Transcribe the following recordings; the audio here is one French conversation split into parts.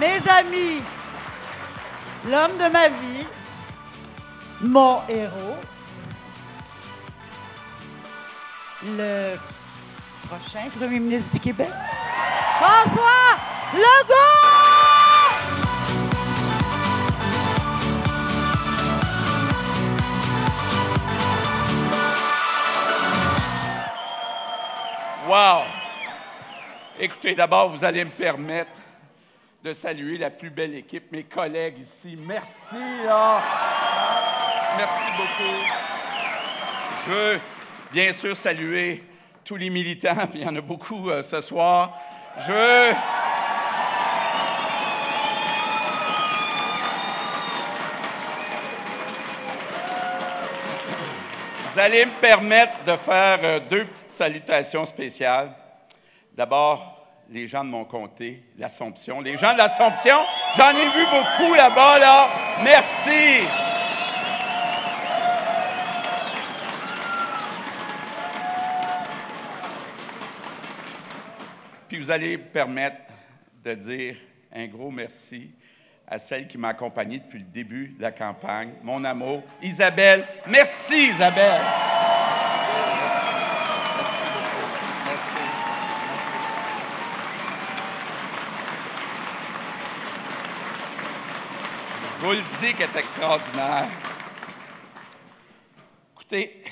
mes amis, l'homme de ma vie, mon héros, le prochain premier ministre du Québec, François Legault! Wow! Écoutez, d'abord, vous allez me permettre de saluer la plus belle équipe, mes collègues ici. Merci, là! Merci beaucoup. Je veux bien sûr saluer tous les militants, puis il y en a beaucoup ce soir. Je veux... Vous allez me permettre de faire deux petites salutations spéciales. D'abord, les gens de mon comté, l'Assomption. Les gens de l'Assomption, j'en ai vu beaucoup là-bas, là. Merci! Puis vous allez me permettre de dire un gros merci à celle qui m'a accompagné depuis le début de la campagne, mon amour, Isabelle. Merci, Isabelle! Merci. Je vous le dis qu'elle est extraordinaire. Écoutez,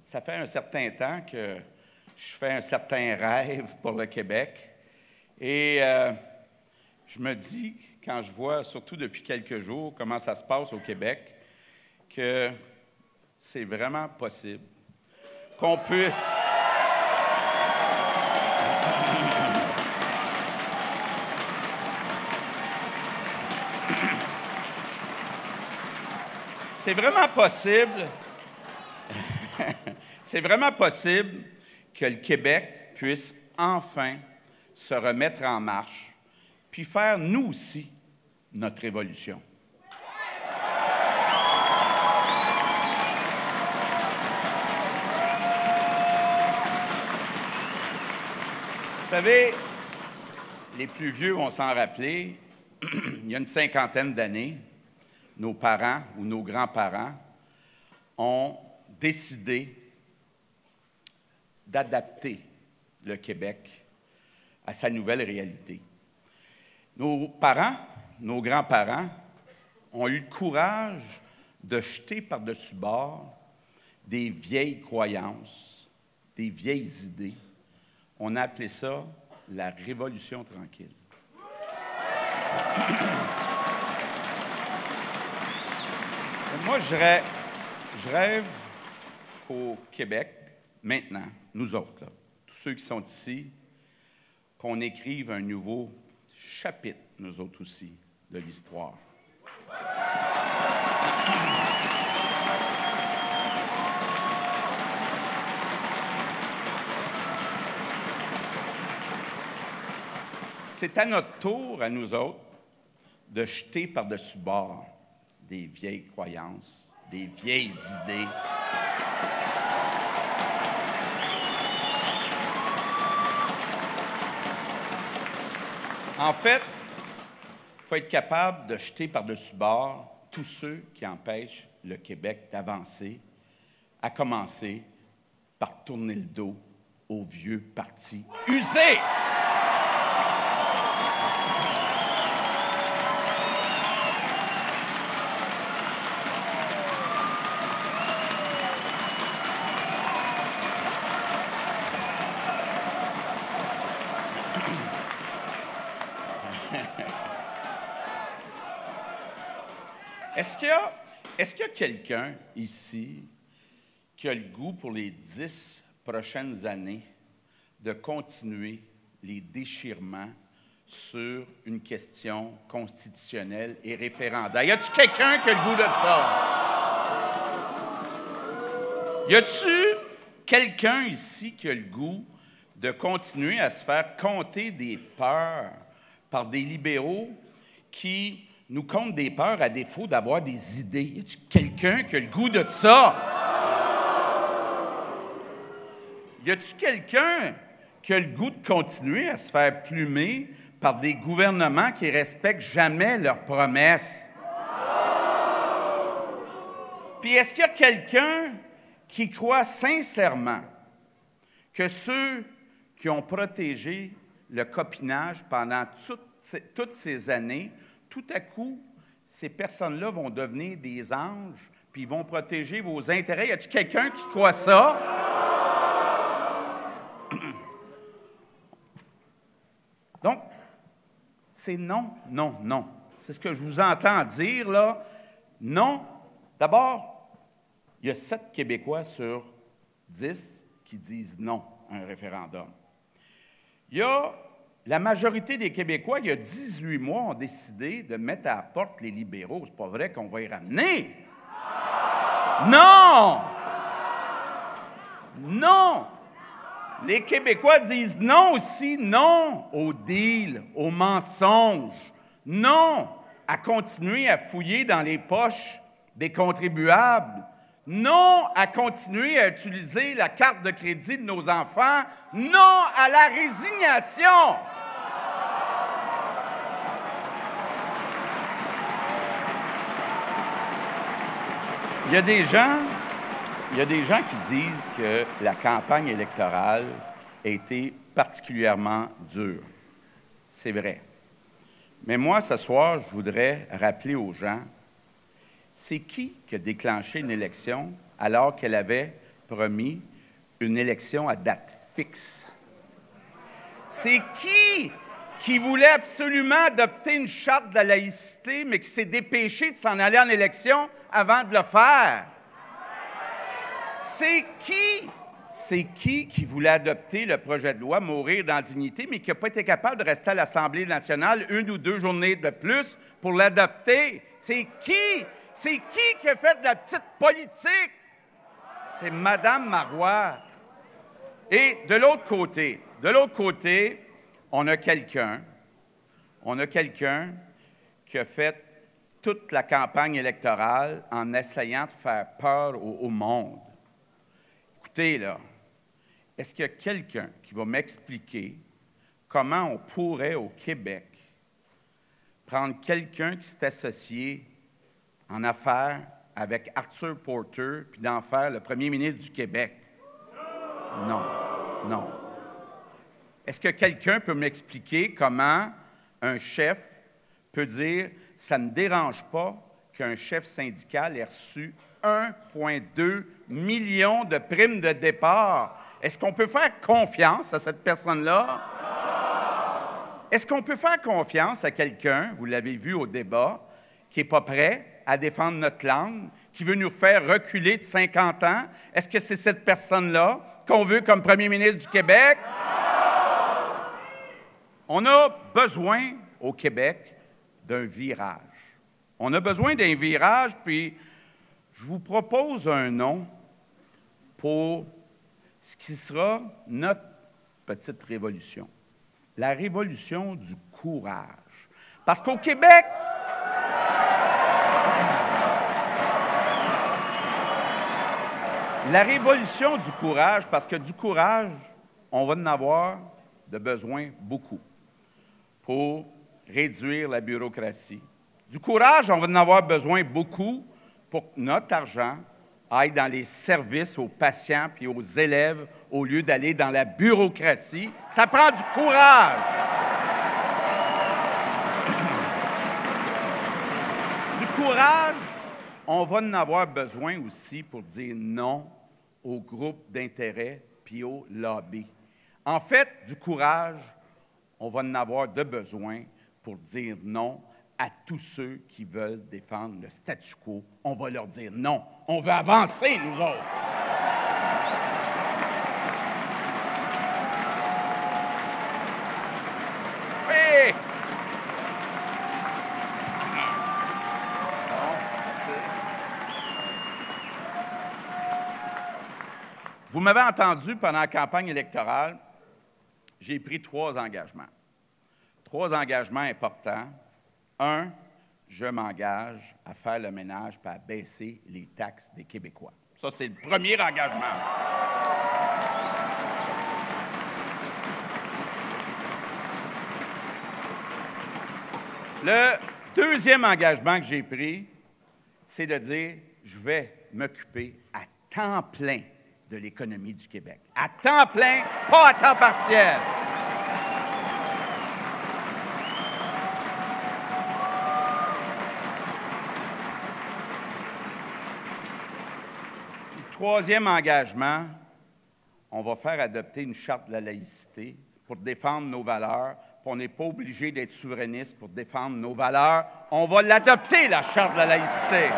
ça fait un certain temps que je fais un certain rêve pour le Québec. Et je me dis, quand je vois, surtout depuis quelques jours, comment ça se passe au Québec, que c'est vraiment possible qu'on puisse... C'est vraiment possible... C'est vraiment possible que le Québec puisse enfin se remettre en marche, puis faire, nous aussi, notre révolution. Vous savez, les plus vieux vont s'en rappeler, il y a une cinquantaine d'années, nos parents ou nos grands-parents ont décidé d'adapter le Québec à sa nouvelle réalité. Nos parents, nos grands-parents ont eu le courage de jeter par-dessus bord des vieilles croyances, des vieilles idées. On a appelé ça la Révolution tranquille. Moi, je rêve qu'au Québec, maintenant, nous autres, là, tous ceux qui sont ici, qu'on écrive un nouveau chapitre, nous autres aussi, de l'histoire. C'est à notre tour, à nous autres, de jeter par-dessus bord des vieilles croyances, des vieilles idées. En fait, il faut être capable de jeter par-dessus bord tous ceux qui empêchent le Québec d'avancer, à commencer par tourner le dos aux vieux partis usés. Est-ce qu'il y a quelqu'un ici qui a le goût pour les 10 prochaines années de continuer les déchirements sur une question constitutionnelle et référendaire? Y a-t-il quelqu'un qui a le goût de ça? Y a-t-il quelqu'un ici qui a le goût de continuer à se faire compter des peurs par des libéraux qui nous comptent des peurs à défaut d'avoir des idées? Y a-t-il quelqu'un qui a le goût de ça? Y a-t-il quelqu'un qui a le goût de continuer à se faire plumer par des gouvernements qui ne respectent jamais leurs promesses. Puis est-ce qu'il y a quelqu'un qui croit sincèrement que ceux qui ont protégé le copinage pendant toutes ces années, tout à coup, ces personnes-là vont devenir des anges, puis ils vont protéger vos intérêts? Y a-t-il quelqu'un qui croit ça? Donc, c'est non, non, non. C'est ce que je vous entends dire, là. Non. D'abord, il y a 7 Québécois sur 10 qui disent non à un référendum. Il y a la majorité des Québécois, il y a 18 mois, ont décidé de mettre à la porte les libéraux. C'est pas vrai qu'on va y ramener. Non! Non! Les Québécois disent non aussi, non au deal, au mensonge, non à continuer à fouiller dans les poches des contribuables, non à continuer à utiliser la carte de crédit de nos enfants, non à la résignation. Il y a des gens qui disent que la campagne électorale a été particulièrement dure. C'est vrai. Mais moi, ce soir, je voudrais rappeler aux gens, c'est qui a déclenché une élection alors qu'elle avait promis une élection à date fixe? C'est qui voulait absolument adopter une charte de la laïcité, mais qui s'est dépêché de s'en aller en élection avant de le faire? C'est qui voulait adopter le projet de loi Mourir dans la dignité, mais qui n'a pas été capable de rester à l'Assemblée nationale 1 ou 2 journées de plus pour l'adopter? C'est qui a fait de la petite politique? C'est Mme Marois. Et de l'autre côté, on a quelqu'un qui a fait toute la campagne électorale en essayant de faire peur au monde. Écoutez, là, est-ce qu'il y a quelqu'un qui va m'expliquer comment on pourrait, au Québec, prendre quelqu'un qui s'est associé en affaires avec Arthur Porter, puis d'en faire le premier ministre du Québec? Non, non. Est-ce que quelqu'un peut m'expliquer comment un chef peut dire « ça ne dérange pas qu'un chef syndical ait reçu 1,2 million de primes de départ ». Est-ce qu'on peut faire confiance à cette personne-là? Est-ce qu'on peut faire confiance à quelqu'un, vous l'avez vu au débat, qui n'est pas prêt à défendre notre langue, qui veut nous faire reculer de 50 ans? Est-ce que c'est cette personne-là qu'on veut comme premier ministre du Québec? On a besoin, au Québec, d'un virage. On a besoin d'un virage, puis je vous propose un nom pour ce qui sera notre petite révolution. La révolution du courage. Parce qu'au Québec, la révolution du courage, parce que du courage, on va en avoir de besoin beaucoup pour réduire la bureaucratie. Du courage, on va en avoir besoin beaucoup pour que notre argent aille dans les services aux patients puis aux élèves au lieu d'aller dans la bureaucratie. Ça prend du courage. Du courage, on va en avoir besoin aussi pour dire non aux groupes d'intérêt puis aux lobbies. En fait, du courage, on va en avoir de besoin pour dire non à tous ceux qui veulent défendre le statu quo. On va leur dire non. On veut avancer, nous autres. Oui! Vous m'avez entendu pendant la campagne électorale, j'ai pris 3 engagements. 3 engagements importants. 1, je m'engage à faire le ménage et à baisser les taxes des Québécois. Ça, c'est le premier engagement. Le deuxième engagement que j'ai pris, c'est de dire, je vais m'occuper à temps plein de l'économie du Québec. À temps plein, pas à temps partiel. Troisième engagement, on va faire adopter une charte de la laïcité pour défendre nos valeurs. Puis on n'est pas obligé d'être souverainiste pour défendre nos valeurs. On va l'adopter, la charte de la laïcité.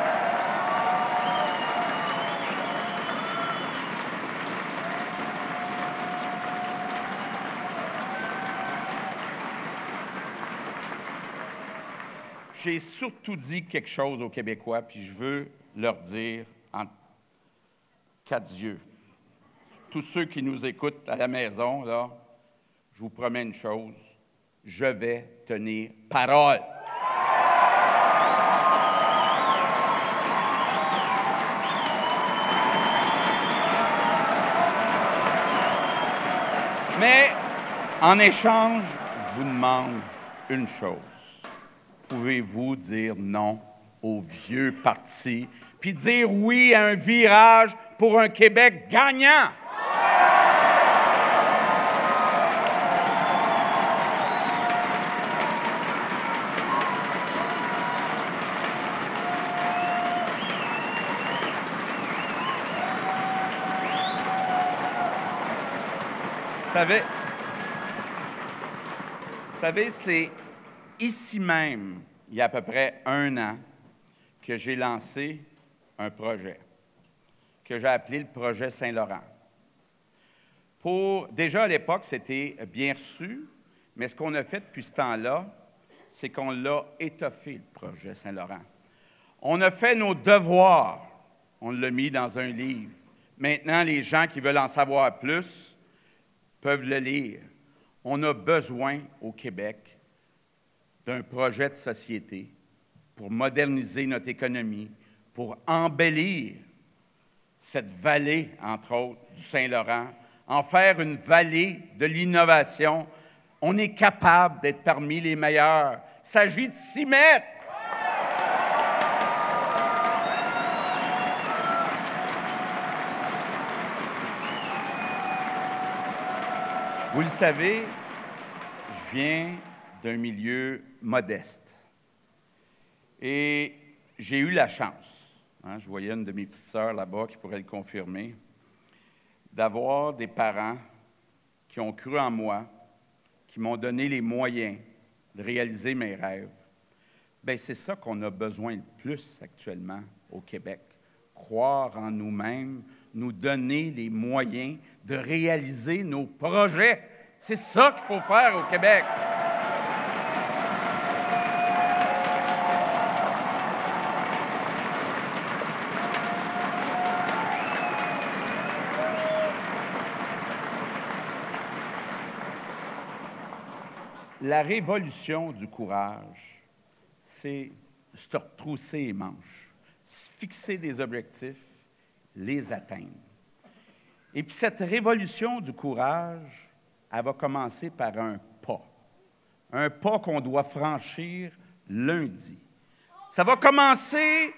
J'ai surtout dit quelque chose aux Québécois, puis je veux leur dire en quatre yeux. Tous ceux qui nous écoutent à la maison, là, je vous promets une chose, je vais tenir parole. Mais en échange, je vous demande une chose. Pouvez-vous dire non aux vieux partis, puis dire oui à un virage pour un Québec gagnant? Vous savez, c'est ici même, il y a à peu près 1 an, que j'ai lancé un projet que j'ai appelé le projet Saint-Laurent. Déjà à l'époque, c'était bien reçu, mais ce qu'on a fait depuis ce temps-là, c'est qu'on l'a étoffé, le projet Saint-Laurent. On a fait nos devoirs, on l'a mis dans un livre. Maintenant, les gens qui veulent en savoir plus peuvent le lire. On a besoin au Québec d'un projet de société pour moderniser notre économie, pour embellir cette vallée, entre autres, du Saint-Laurent, en faire une vallée de l'innovation. On est capable d'être parmi les meilleurs. Il s'agit de s'y mettre. Vous le savez, je viens d'un milieu modeste. Et j'ai eu la chance, je voyais une de mes petites sœurs là-bas qui pourrait le confirmer, d'avoir des parents qui ont cru en moi, qui m'ont donné les moyens de réaliser mes rêves. Bien, c'est ça qu'on a besoin le plus actuellement au Québec. Croire en nous-mêmes, nous donner les moyens de réaliser nos projets. C'est ça qu'il faut faire au Québec. La révolution du courage, c'est se retrousser les manches, se fixer des objectifs, les atteindre. Et puis cette révolution du courage, elle va commencer par un pas qu'on doit franchir lundi. Ça va commencer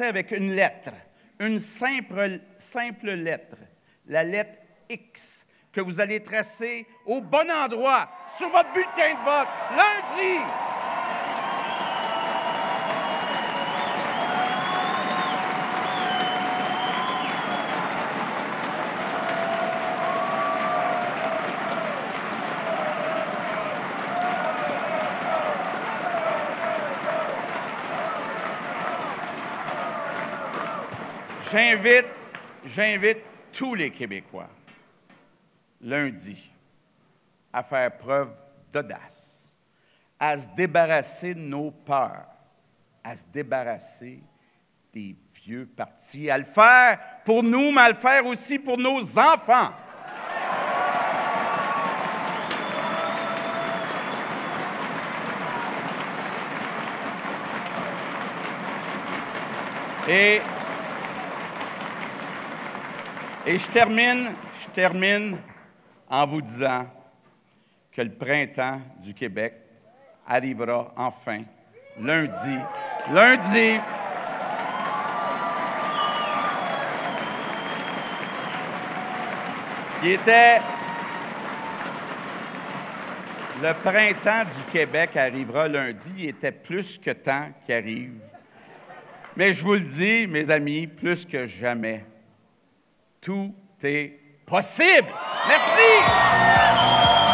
avec une lettre, une simple lettre, la lettre X, que vous allez tracer au bon endroit, sur votre bulletin de vote, lundi. J'invite tous les Québécois, lundi, à faire preuve d'audace, à se débarrasser de nos peurs, à se débarrasser des vieux partis, à le faire pour nous, mais à le faire aussi pour nos enfants. Et je termine en vous disant que le printemps du Québec arrivera enfin lundi. Lundi. Il était... Le printemps du Québec arrivera lundi. Il était plus que temps qu'il arrive. Mais je vous le dis, mes amis, plus que jamais, tout est possible. Merci!